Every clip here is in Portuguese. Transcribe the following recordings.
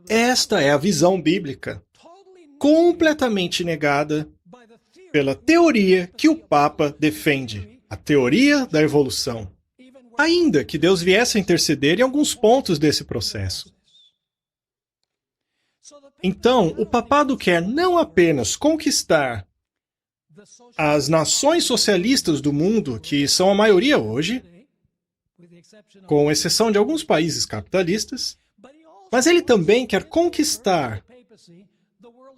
Esta é a visão bíblica, completamente negada pela teoria que o Papa defende, a teoria da evolução. Ainda que Deus viesse a interceder em alguns pontos desse processo. Então, o papado quer não apenas conquistar as nações socialistas do mundo, que são a maioria hoje, com exceção de alguns países capitalistas, mas ele também quer conquistar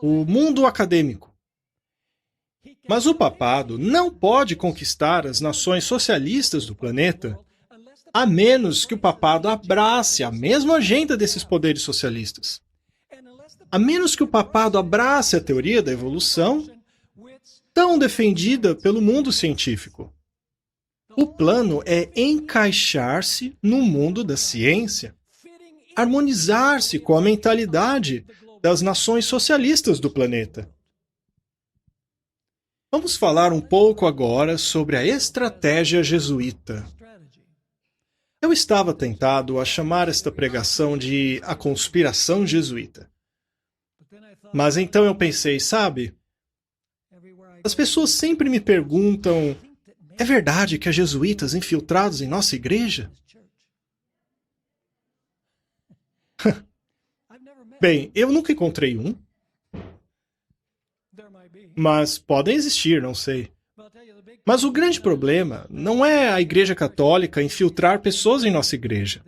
o mundo acadêmico. Mas o papado não pode conquistar as nações socialistas do planeta a menos que o papado abrace a mesma agenda desses poderes socialistas. A menos que o papado abrace a teoria da evolução, tão defendida pelo mundo científico. O plano é encaixar-se no mundo da ciência, harmonizar-se com a mentalidade das nações socialistas do planeta. Vamos falar um pouco agora sobre a estratégia jesuíta. Eu estava tentado a chamar esta pregação de a conspiração jesuíta. Mas então eu pensei, sabe? As pessoas sempre me perguntam, é verdade que há jesuítas infiltrados em nossa igreja? Bem, eu nunca encontrei um. Mas podem existir, não sei. Mas o grande problema não é a Igreja Católica infiltrar pessoas em nossa igreja.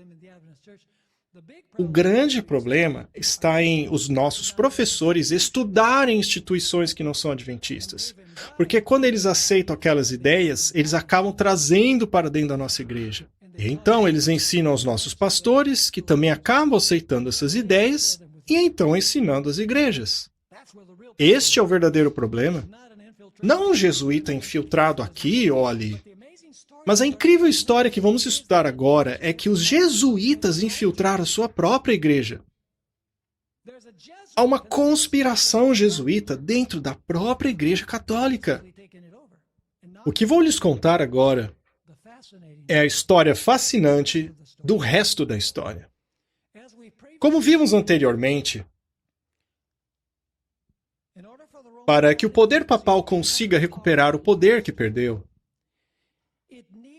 O grande problema está em os nossos professores estudarem instituições que não são adventistas. Porque quando eles aceitam aquelas ideias, eles acabam trazendo para dentro da nossa igreja. E então eles ensinam aos nossos pastores, que também acabam aceitando essas ideias, e então ensinando as igrejas. Este é o verdadeiro problema. Não um jesuíta infiltrado aqui ou ali. Mas a incrível história que vamos estudar agora é que os jesuítas infiltraram a sua própria igreja. Há uma conspiração jesuíta dentro da própria igreja católica. O que vou lhes contar agora é a história fascinante do resto da história. Como vimos anteriormente, para que o poder papal consiga recuperar o poder que perdeu,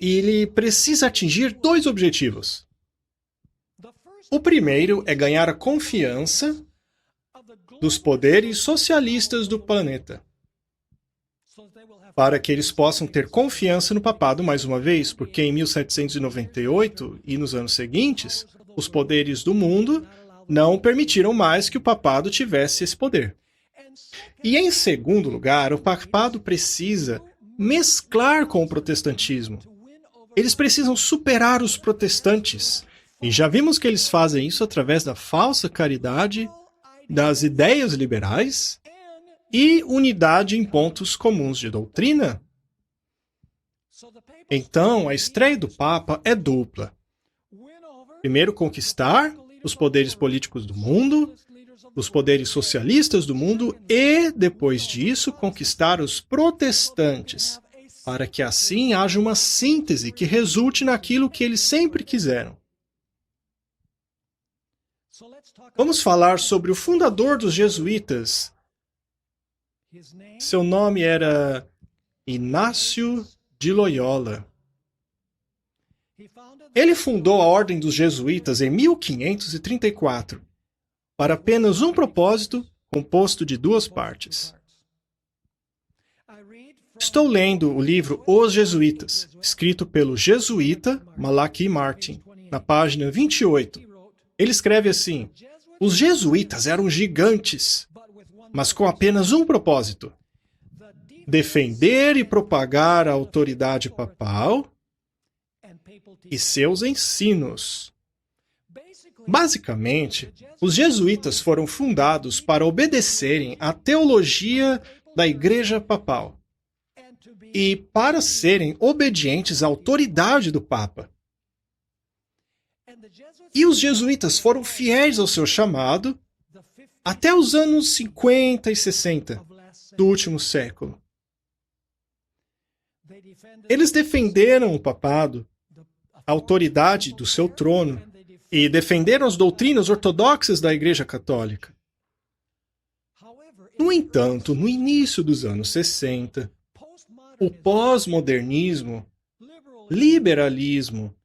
ele precisa atingir dois objetivos. O primeiro é ganhar a confiança dos poderes socialistas do planeta, para que eles possam ter confiança no papado mais uma vez, porque em 1798 e nos anos seguintes, os poderes do mundo não permitiram mais que o papado tivesse esse poder. E em segundo lugar, o papado precisa mesclar com o protestantismo. Eles precisam superar os protestantes. E já vimos que eles fazem isso através da falsa caridade, das ideias liberais e unidade em pontos comuns de doutrina. Então, a estreia do Papa é dupla. Primeiro, conquistar os poderes políticos do mundo, os poderes socialistas do mundo e, depois disso, conquistar os protestantes, para que assim haja uma síntese que resulte naquilo que eles sempre quiseram. Vamos falar sobre o fundador dos jesuítas. Seu nome era Inácio de Loyola. Ele fundou a Ordem dos Jesuítas em 1534, para apenas um propósito, composto de duas partes. Estou lendo o livro Os Jesuítas, escrito pelo jesuíta Malachi Martin, na página 28. Ele escreve assim: os jesuítas eram gigantes, mas com apenas um propósito: defender e propagar a autoridade papal e seus ensinos. Basicamente, os jesuítas foram fundados para obedecerem à teologia da Igreja Papal e para serem obedientes à autoridade do Papa. E os jesuítas foram fiéis ao seu chamado até os anos 50 e 60 do último século. Eles defenderam o papado, a autoridade do seu trono, e defenderam as doutrinas ortodoxas da Igreja Católica. No entanto, no início dos anos 60, o pós-modernismo, liberalismo,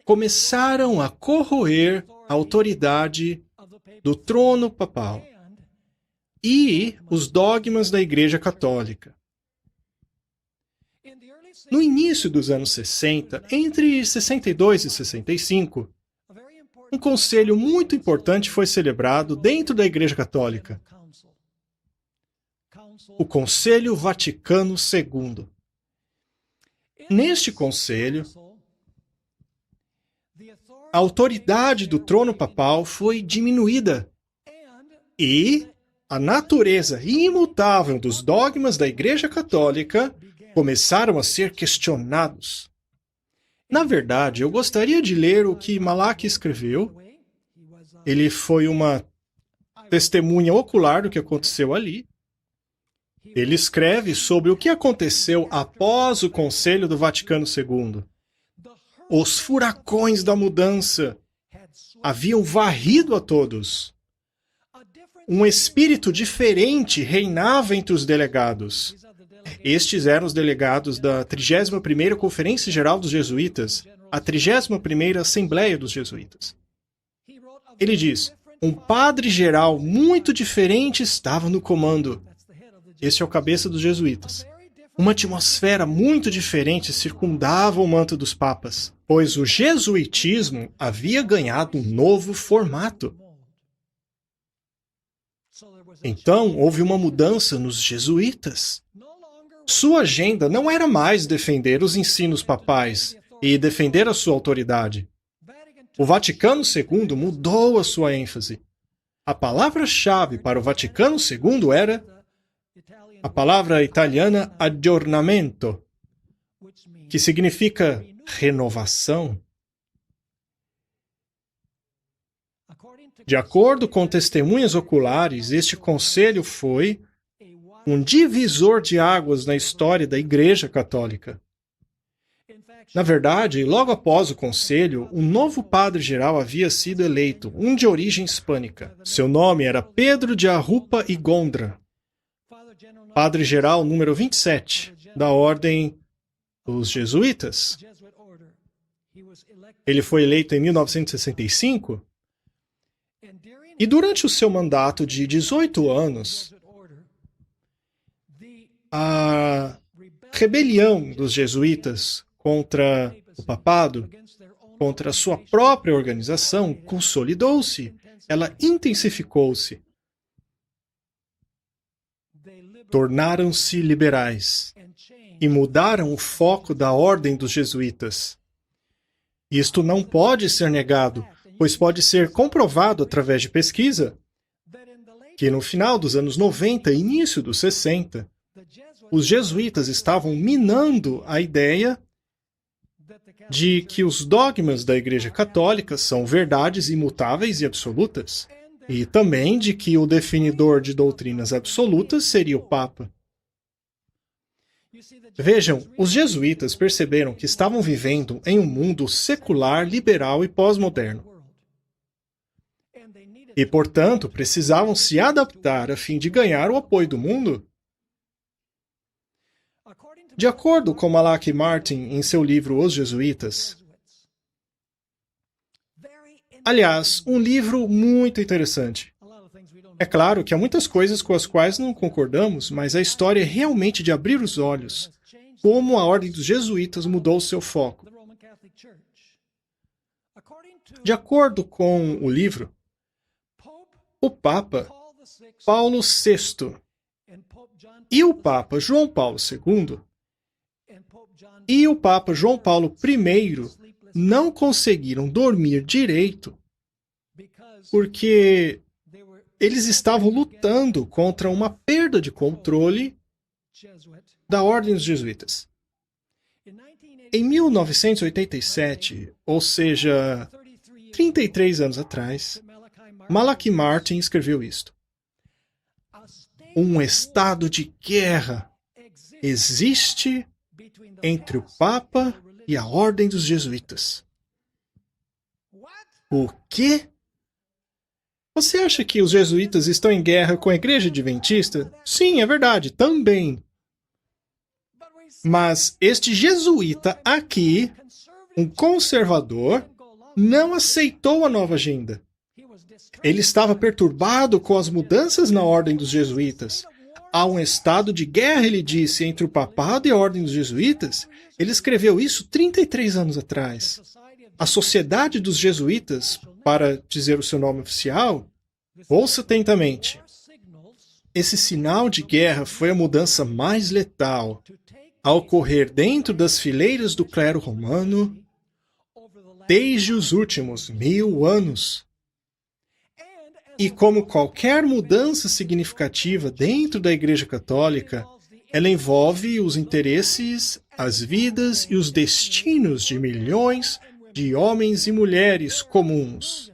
começaram a corroer a autoridade do trono papal e os dogmas da Igreja Católica. No início dos anos 60, entre 62 e 65, um conselho muito importante foi celebrado dentro da Igreja Católica. O Conselho Vaticano II. Neste conselho, a autoridade do trono papal foi diminuída e a natureza imutável dos dogmas da Igreja Católica começaram a ser questionados. Na verdade, eu gostaria de ler o que Malachi escreveu. Ele foi uma testemunha ocular do que aconteceu ali. Ele escreve sobre o que aconteceu após o Conselho do Vaticano II. Os furacões da mudança haviam varrido a todos. Um espírito diferente reinava entre os delegados. Estes eram os delegados da 31ª Conferência Geral dos Jesuítas, a 31ª Assembleia dos Jesuítas. Ele diz, um padre-geral muito diferente estava no comando. Este é o cabeça dos jesuítas. Uma atmosfera muito diferente circundava o manto dos papas, pois o jesuitismo havia ganhado um novo formato. Então, houve uma mudança nos jesuítas. Sua agenda não era mais defender os ensinos papais e defender a sua autoridade. O Vaticano II mudou a sua ênfase. A palavra-chave para o Vaticano II era a palavra italiana aggiornamento, que significa renovação. De acordo com testemunhas oculares, este conselho foi um divisor de águas na história da Igreja Católica. Na verdade, logo após o conselho, um novo padre-geral havia sido eleito, um de origem hispânica. Seu nome era Pedro de Arrupa y Gondra. Padre-geral número 27, da Ordem dos Jesuítas. Ele foi eleito em 1965 e durante o seu mandato de 18 anos, a rebelião dos jesuítas contra o papado, contra a sua própria organização, consolidou-se, ela intensificou-se. Tornaram-se liberais e mudaram o foco da ordem dos jesuítas. Isto não pode ser negado, pois pode ser comprovado através de pesquisa que no final dos anos 90 e início dos 60, os jesuítas estavam minando a ideia de que os dogmas da Igreja Católica são verdades imutáveis e absolutas, e também de que o definidor de doutrinas absolutas seria o Papa. Vejam, os jesuítas perceberam que estavam vivendo em um mundo secular, liberal e pós-moderno. E, portanto, precisavam se adaptar a fim de ganhar o apoio do mundo. De acordo com Malachi Martin em seu livro Os Jesuítas, aliás, um livro muito interessante. É claro que há muitas coisas com as quais não concordamos, mas a história é realmente de abrir os olhos, como a ordem dos jesuítas mudou seu foco. De acordo com o livro, o Papa Paulo VI e o Papa João Paulo II e o Papa João Paulo I não conseguiram dormir direito porque eles estavam lutando contra uma perda de controle da ordem dos jesuítas. Em 1987, ou seja, 33 anos atrás, Malachi Martin escreveu isto. Um estado de guerra existe entre o Papa e a ordem dos jesuítas. O quê? Você acha que os jesuítas estão em guerra com a Igreja Adventista? Sim, é verdade, também. Mas este jesuíta aqui, um conservador, não aceitou a nova agenda. Ele estava perturbado com as mudanças na ordem dos jesuítas. Há um estado de guerra, ele disse, entre o papado e a ordem dos jesuítas. Ele escreveu isso 33 anos atrás. A Sociedade dos Jesuítas, para dizer o seu nome oficial, ouça atentamente. Esse sinal de guerra foi a mudança mais letal a ocorrer dentro das fileiras do clero romano desde os últimos 1000 anos. E como qualquer mudança significativa dentro da Igreja Católica, ela envolve os interesses, as vidas e os destinos de milhões de homens e mulheres comuns.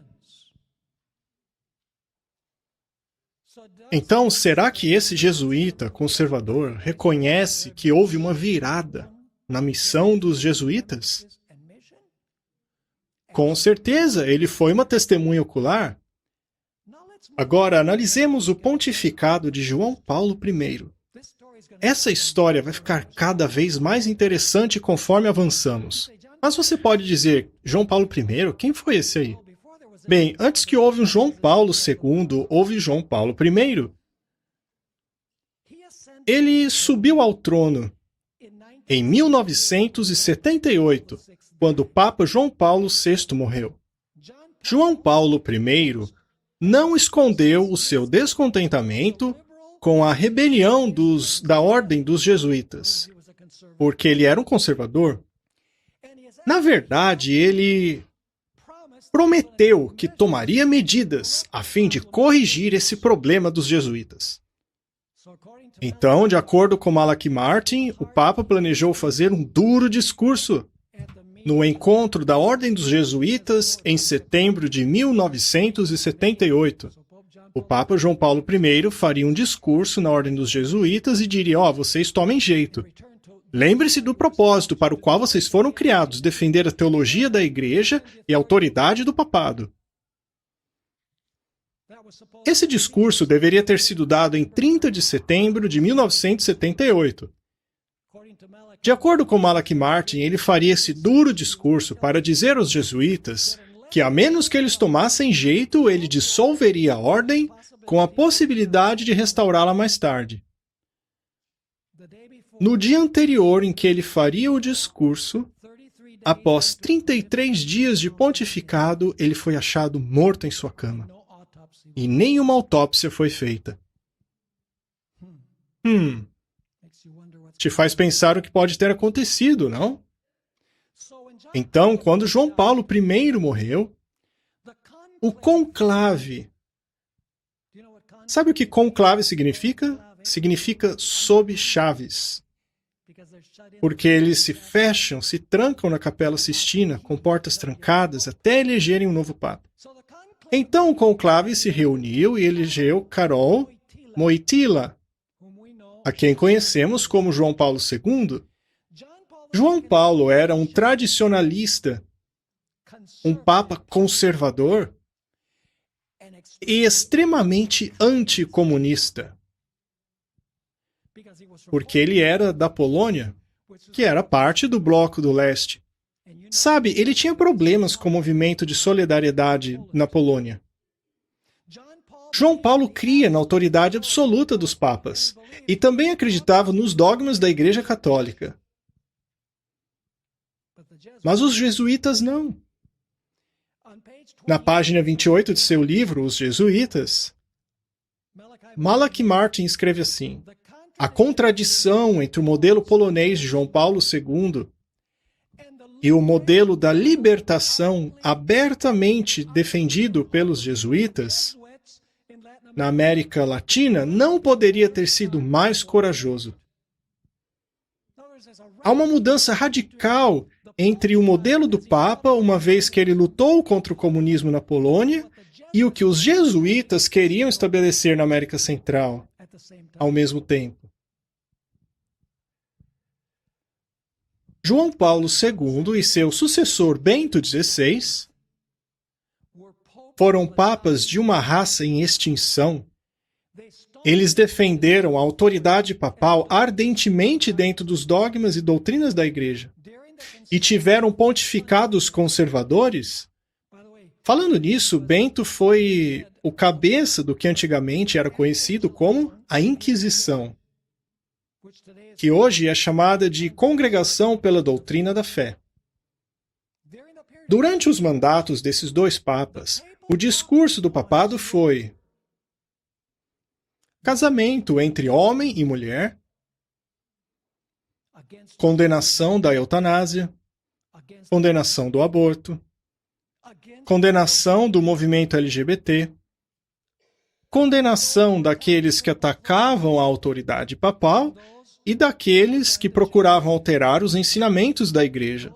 Então, será que esse jesuíta conservador reconhece que houve uma virada na missão dos jesuítas? Com certeza, ele foi uma testemunha ocular. Agora, analisemos o pontificado de João Paulo I. Essa história vai ficar cada vez mais interessante conforme avançamos. Mas você pode dizer, João Paulo I? Quem foi esse aí? Bem, antes que houve um João Paulo II, houve João Paulo I. Ele subiu ao trono em 1978, quando o Papa João Paulo VI morreu. João Paulo I não escondeu o seu descontentamento com a rebelião da ordem dos jesuítas, porque ele era um conservador. Na verdade, ele prometeu que tomaria medidas a fim de corrigir esse problema dos jesuítas. Então, de acordo com Malachi Martin, o Papa planejou fazer um duro discurso no encontro da Ordem dos Jesuítas em setembro de 1978. O Papa João Paulo I faria um discurso na Ordem dos Jesuítas e diria: vocês tomem jeito. Lembre-se do propósito para o qual vocês foram criados, defender a teologia da Igreja e a autoridade do papado. Esse discurso deveria ter sido dado em 30 de setembro de 1978. De acordo com Malachi Martin, ele faria esse duro discurso para dizer aos jesuítas que, a menos que eles tomassem jeito, ele dissolveria a ordem com a possibilidade de restaurá-la mais tarde. No dia anterior em que ele faria o discurso, após 33 dias de pontificado, ele foi achado morto em sua cama. E nenhuma autópsia foi feita. Te faz pensar o que pode ter acontecido, não? Então, quando João Paulo I morreu, o conclave... Sabe o que conclave significa? Significa sob chaves. Porque eles se fecham, se trancam na Capela Sistina, com portas trancadas, até elegerem um novo Papa. Então o conclave se reuniu e elegeu Karol Wojtyła, a quem conhecemos como João Paulo II. João Paulo era um tradicionalista, um papa conservador e extremamente anticomunista, porque ele era da Polônia, que era parte do Bloco do Leste. Sabe, ele tinha problemas com o movimento de solidariedade na Polônia. João Paulo cria na autoridade absoluta dos papas e também acreditava nos dogmas da Igreja Católica. Mas os jesuítas não. Na página 28 de seu livro, Os Jesuítas, Malachi Martin escreve assim: a contradição entre o modelo polonês de João Paulo II e o modelo da libertação abertamente defendido pelos jesuítas na América Latina não poderia ter sido mais corajoso. Há uma mudança radical entre o modelo do Papa, uma vez que ele lutou contra o comunismo na Polônia, e o que os jesuítas queriam estabelecer na América Central ao mesmo tempo. João Paulo II e seu sucessor Bento XVI foram papas de uma raça em extinção, eles defenderam a autoridade papal ardentemente dentro dos dogmas e doutrinas da Igreja e tiveram pontificados conservadores. Falando nisso, Bento foi o cabeça do que antigamente era conhecido como a Inquisição, que hoje é chamada de Congregação pela Doutrina da Fé. Durante os mandatos desses dois papas, o discurso do papado foi: casamento entre homem e mulher, condenação da eutanásia, condenação do aborto, condenação do movimento LGBT, condenação daqueles que atacavam a autoridade papal e daqueles que procuravam alterar os ensinamentos da Igreja.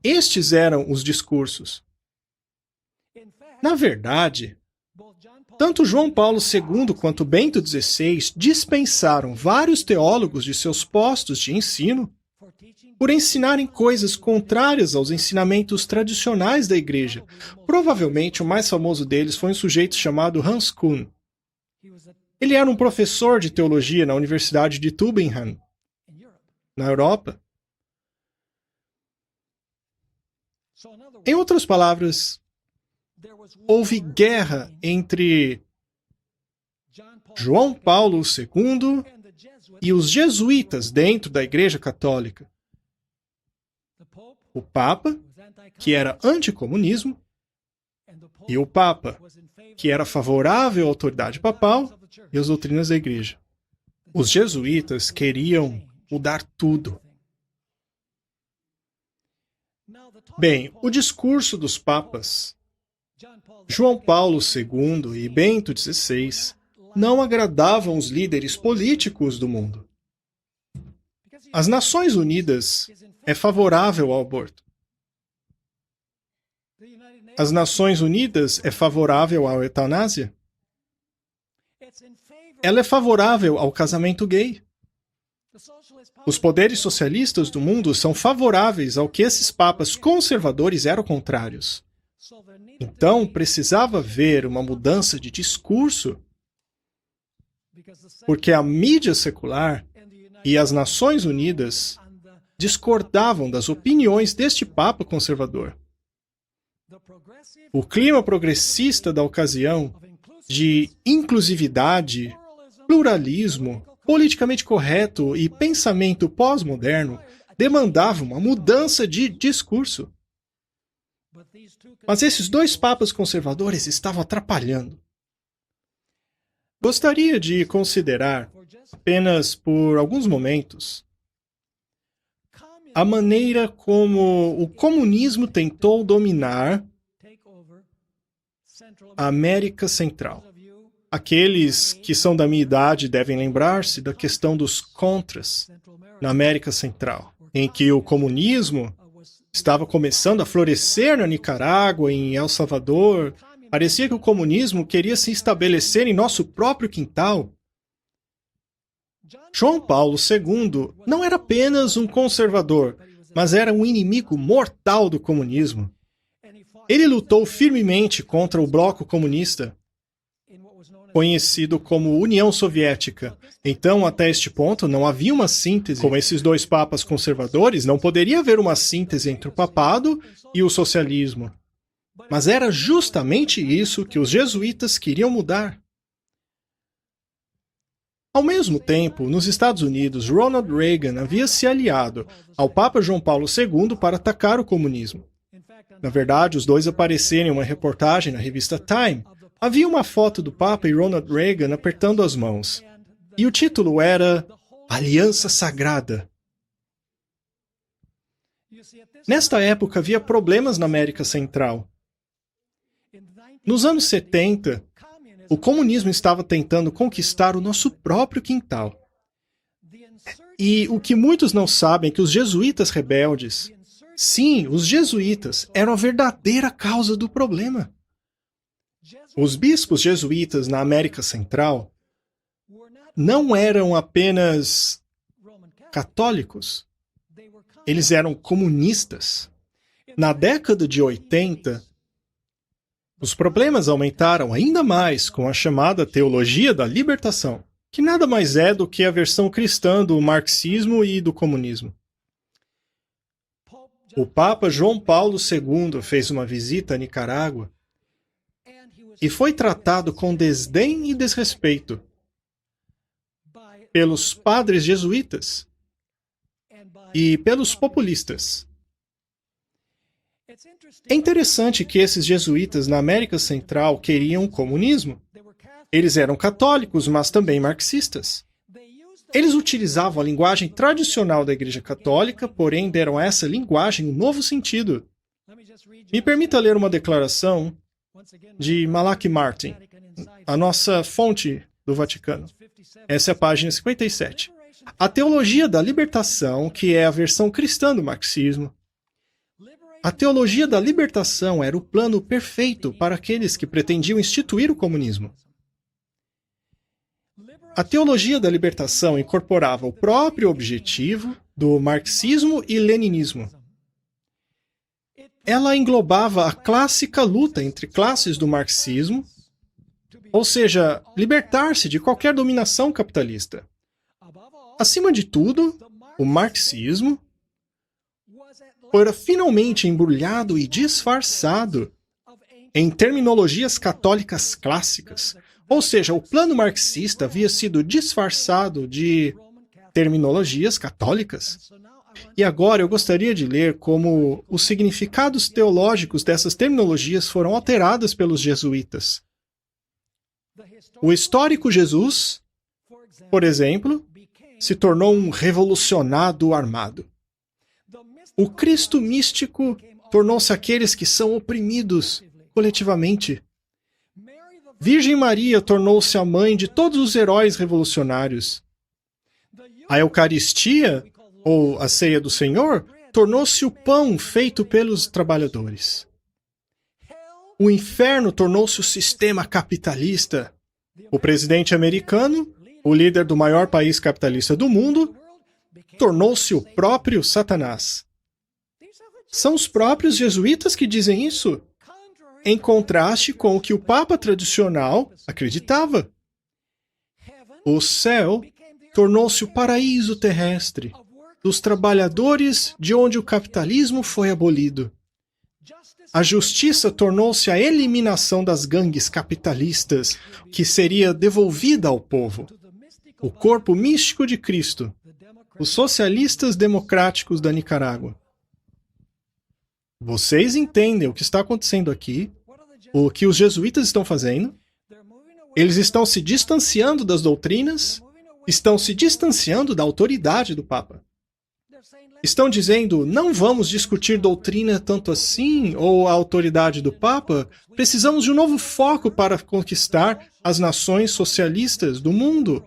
Estes eram os discursos. Na verdade, tanto João Paulo II quanto Bento XVI dispensaram vários teólogos de seus postos de ensino por ensinarem coisas contrárias aos ensinamentos tradicionais da Igreja. Provavelmente o mais famoso deles foi um sujeito chamado Hans Kuhn. Ele era um professor de teologia na Universidade de Tübingen, na Europa. Em outras palavras, houve guerra entre João Paulo II e os jesuítas dentro da Igreja Católica. O Papa, que era anticomunismo, e o Papa, que era favorável à autoridade papal e às doutrinas da Igreja. Os jesuítas queriam mudar tudo. Bem, o discurso dos papas João Paulo II e Bento XVI não agradavam os líderes políticos do mundo. As Nações Unidas é favorável ao aborto. As Nações Unidas é favorável à eutanásia. Ela é favorável ao casamento gay. Os poderes socialistas do mundo são favoráveis ao que esses papas conservadores eram contrários. Então, precisava haver uma mudança de discurso, porque a mídia secular e as Nações Unidas discordavam das opiniões deste Papa conservador. O clima progressista da ocasião, de inclusividade, pluralismo, politicamente correto e pensamento pós-moderno, demandava uma mudança de discurso. Mas esses dois papas conservadores estavam atrapalhando. Gostaria de considerar, apenas por alguns momentos, a maneira como o comunismo tentou dominar a América Central. Aqueles que são da minha idade devem lembrar-se da questão dos contras na América Central, em que o comunismo estava começando a florescer na Nicarágua, em El Salvador. Parecia que o comunismo queria se estabelecer em nosso próprio quintal. João Paulo II não era apenas um conservador, mas era um inimigo mortal do comunismo. Ele lutou firmemente contra o bloco comunista, conhecido como União Soviética. Então, até este ponto, não havia uma síntese. Com esses dois papas conservadores, não poderia haver uma síntese entre o papado e o socialismo. Mas era justamente isso que os jesuítas queriam mudar. Ao mesmo tempo, nos Estados Unidos, Ronald Reagan havia se aliado ao Papa João Paulo II para atacar o comunismo. Na verdade, os dois apareceram em uma reportagem na revista Time. Havia uma foto do Papa e Ronald Reagan apertando as mãos. E o título era Aliança Sagrada. Nesta época havia problemas na América Central. Nos anos 70, o comunismo estava tentando conquistar o nosso próprio quintal. E o que muitos não sabem é que os jesuítas rebeldes, sim, os jesuítas, eram a verdadeira causa do problema. Os bispos jesuítas na América Central não eram apenas católicos, eles eram comunistas. Na década de 80, Os problemas aumentaram ainda mais com a chamada teologia da libertação, que nada mais é do que a versão cristã do marxismo e do comunismo. O Papa João Paulo II fez uma visita à Nicarágua e foi tratado com desdém e desrespeito pelos padres jesuítas e pelos populistas. É interessante que esses jesuítas na América Central queriam o comunismo. Eles eram católicos, mas também marxistas. Eles utilizavam a linguagem tradicional da Igreja Católica, porém deram a essa linguagem um novo sentido. Me permita ler uma declaração de Malachi Martin, a nossa fonte do Vaticano. Essa é a página 57. A teologia da libertação, que é a versão cristã do marxismo. A teologia da libertação era o plano perfeito para aqueles que pretendiam instituir o comunismo. A teologia da libertação incorporava o próprio objetivo do marxismo e leninismo. Ela englobava a clássica luta entre classes do marxismo, ou seja, libertar-se de qualquer dominação capitalista. Acima de tudo, o marxismo fora finalmente embrulhado e disfarçado em terminologias católicas clássicas. Ou seja, o plano marxista havia sido disfarçado de terminologias católicas. E agora eu gostaria de ler como os significados teológicos dessas terminologias foram alteradas pelos jesuítas. O histórico Jesus, por exemplo, se tornou um revolucionado armado. O Cristo místico tornou-se aqueles que são oprimidos coletivamente. Virgem Maria tornou-se a mãe de todos os heróis revolucionários. A Eucaristia, ou a Ceia do Senhor, tornou-se o pão feito pelos trabalhadores. O inferno tornou-se o sistema capitalista. O presidente americano, o líder do maior país capitalista do mundo, tornou-se o próprio Satanás. São os próprios jesuítas que dizem isso, em contraste com o que o Papa tradicional acreditava. O céu tornou-se o paraíso terrestre dos trabalhadores de onde o capitalismo foi abolido. A justiça tornou-se a eliminação das gangues capitalistas, que seria devolvida ao povo. O corpo místico de Cristo, os socialistas democráticos da Nicarágua. Vocês entendem o que está acontecendo aqui? O que os jesuítas estão fazendo? Eles estão se distanciando das doutrinas, estão se distanciando da autoridade do Papa. Estão dizendo, não vamos discutir doutrina tanto assim, ou a autoridade do Papa, precisamos de um novo foco para conquistar as nações socialistas do mundo.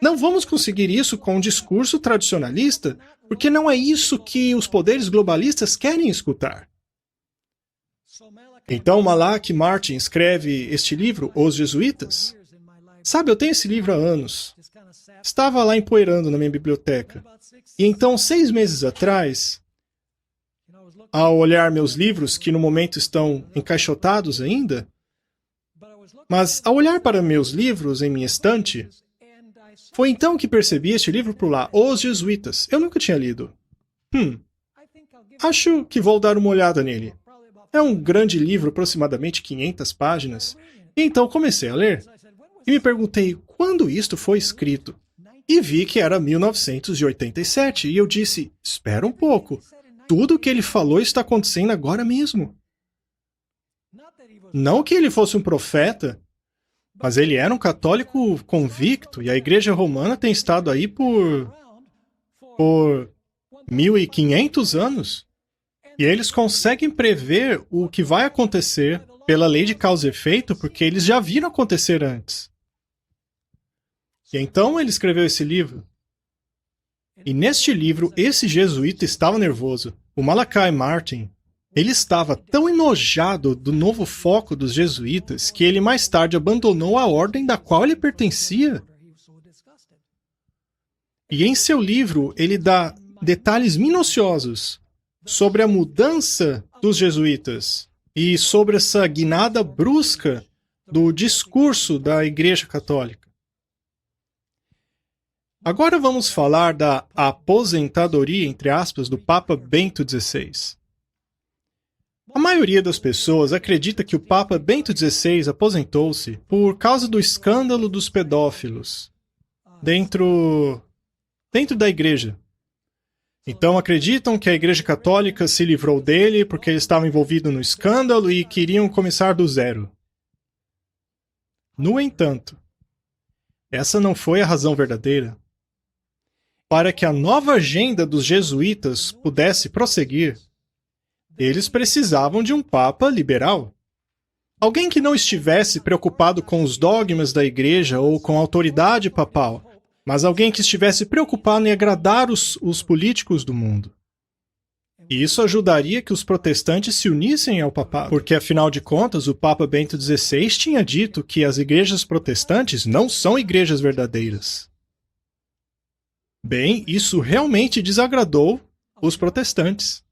Não vamos conseguir isso com um discurso tradicionalista, porque não é isso que os poderes globalistas querem escutar. Então Malachi Martin escreve este livro, Os Jesuítas. Sabe, eu tenho esse livro há anos. Estava lá empoeirando na minha biblioteca. E então, 6 meses atrás, ao olhar meus livros, que no momento estão encaixotados ainda, mas ao olhar para meus livros em minha estante, foi então que percebi este livro por lá, Os Jesuítas. Eu nunca tinha lido. Acho que vou dar uma olhada nele. É um grande livro, aproximadamente 500 páginas. E então comecei a ler. E me perguntei quando isto foi escrito. E vi que era 1987. E eu disse, espera um pouco. Tudo o que ele falou está acontecendo agora mesmo. Não que ele fosse um profeta, mas ele era um católico convicto. E a Igreja Romana tem estado aí por 1500 anos. E eles conseguem prever o que vai acontecer pela lei de causa e efeito, porque eles já viram acontecer antes. E então ele escreveu esse livro. E neste livro, esse jesuíta estava nervoso. O Malachi Martin, ele estava tão enojado do novo foco dos jesuítas que ele mais tarde abandonou a ordem da qual ele pertencia. E em seu livro, ele dá detalhes minuciosos sobre a mudança dos jesuítas. e sobre essa guinada brusca do discurso da Igreja Católica. Agora vamos falar da aposentadoria, entre aspas, do Papa Bento XVI. A maioria das pessoas acredita que o Papa Bento XVI aposentou-se por causa do escândalo dos pedófilos dentro da igreja. Então acreditam que a Igreja Católica se livrou dele porque ele estava envolvido no escândalo e queriam começar do zero. No entanto, essa não foi a razão verdadeira. Para que a nova agenda dos jesuítas pudesse prosseguir, eles precisavam de um papa liberal. Alguém que não estivesse preocupado com os dogmas da igreja ou com a autoridade papal, mas alguém que estivesse preocupado em agradar os políticos do mundo. E isso ajudaria que os protestantes se unissem ao papado, porque afinal de contas o Papa Bento XVI tinha dito que as igrejas protestantes não são igrejas verdadeiras. Bem, isso realmente desagradou os protestantes.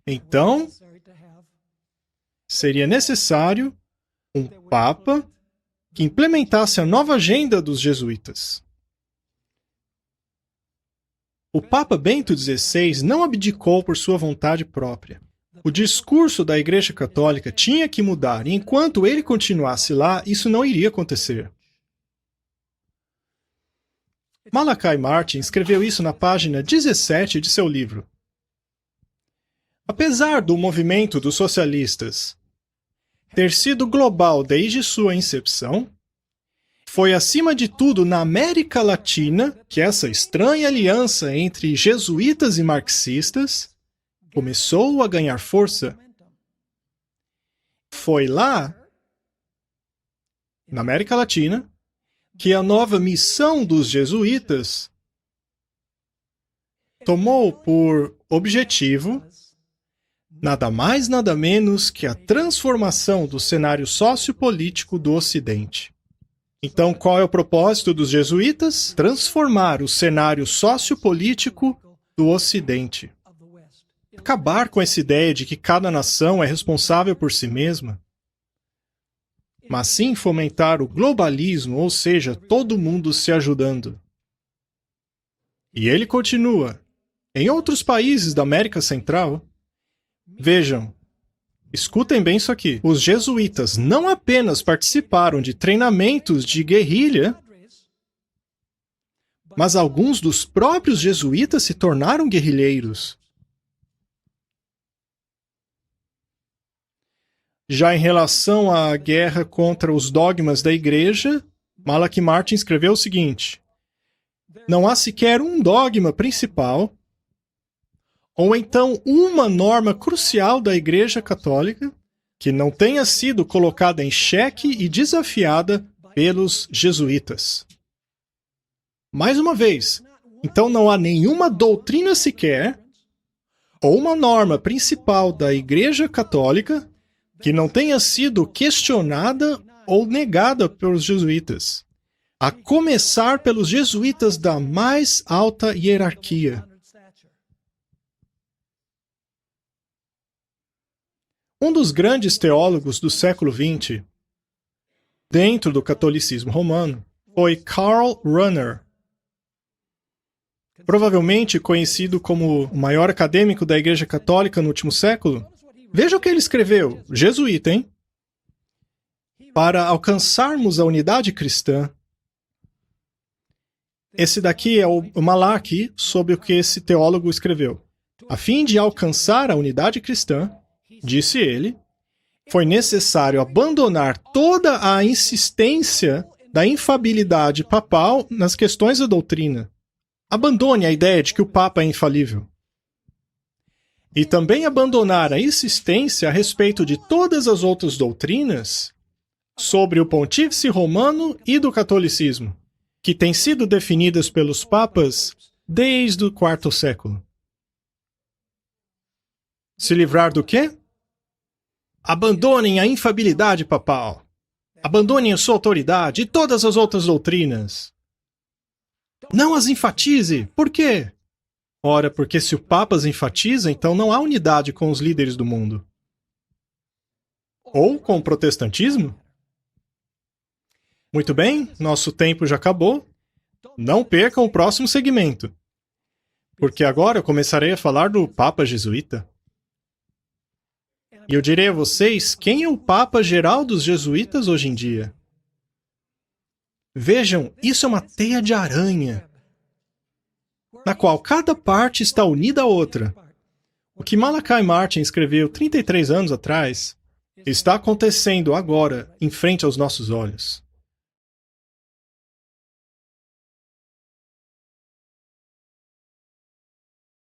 Então, seria necessário um papa que implementasse a nova agenda dos jesuítas. O Papa Bento XVI não abdicou por sua vontade própria. O discurso da Igreja Católica tinha que mudar, e enquanto ele continuasse lá, isso não iria acontecer. Malachi Martin escreveu isso na página 17 de seu livro. Apesar do movimento dos socialistas ter sido global desde sua incepção, foi acima de tudo na América Latina que essa estranha aliança entre jesuítas e marxistas começou a ganhar força. Foi lá, na América Latina, que a nova missão dos jesuítas tomou por objetivo nada mais, nada menos que a transformação do cenário sociopolítico do Ocidente. Então, qual é o propósito dos jesuítas? Transformar o cenário sociopolítico do Ocidente. Acabar com essa ideia de que cada nação é responsável por si mesma, mas sim fomentar o globalismo, ou seja, todo mundo se ajudando. E ele continua. Em outros países da América Central, vejam, escutem bem isso aqui. Os jesuítas não apenas participaram de treinamentos de guerrilha, mas alguns dos próprios jesuítas se tornaram guerrilheiros. Já em relação à guerra contra os dogmas da igreja, Malachi Martin escreveu o seguinte: não há sequer um dogma principal, ou então uma norma crucial da Igreja Católica, que não tenha sido colocada em xeque e desafiada pelos jesuítas. Mais uma vez, então não há nenhuma doutrina sequer, ou uma norma principal da Igreja Católica, que não tenha sido questionada ou negada pelos jesuítas, a começar pelos jesuítas da mais alta hierarquia. Um dos grandes teólogos do século XX, dentro do catolicismo romano, foi Karl Rahner, provavelmente conhecido como o maior acadêmico da Igreja Católica no último século. Veja o que ele escreveu, jesuíta, hein? Para alcançarmos a unidade cristã. Esse daqui é o Malachi sobre o que esse teólogo escreveu. A fim de alcançar a unidade cristã, disse ele, foi necessário abandonar toda a insistência da infalibilidade papal nas questões da doutrina. Abandone a ideia de que o Papa é infalível. E também abandonar a insistência a respeito de todas as outras doutrinas sobre o pontífice romano e do catolicismo, que têm sido definidas pelos papas desde o IV século. Se livrar do quê? Abandonem a infalibilidade papal. Abandonem a sua autoridade e todas as outras doutrinas. Não as enfatize. Por quê? Ora, porque se o Papa as enfatiza, então não há unidade com os líderes do mundo. Ou com o protestantismo? Muito bem, nosso tempo já acabou. Não percam o próximo segmento, porque agora eu começarei a falar do Papa Jesuíta. E eu direi a vocês quem é o Papa geral dos jesuítas hoje em dia. Vejam, isso é uma teia de aranha, na qual cada parte está unida à outra. O que Malachi Martin escreveu 33 anos atrás está acontecendo agora, em frente aos nossos olhos.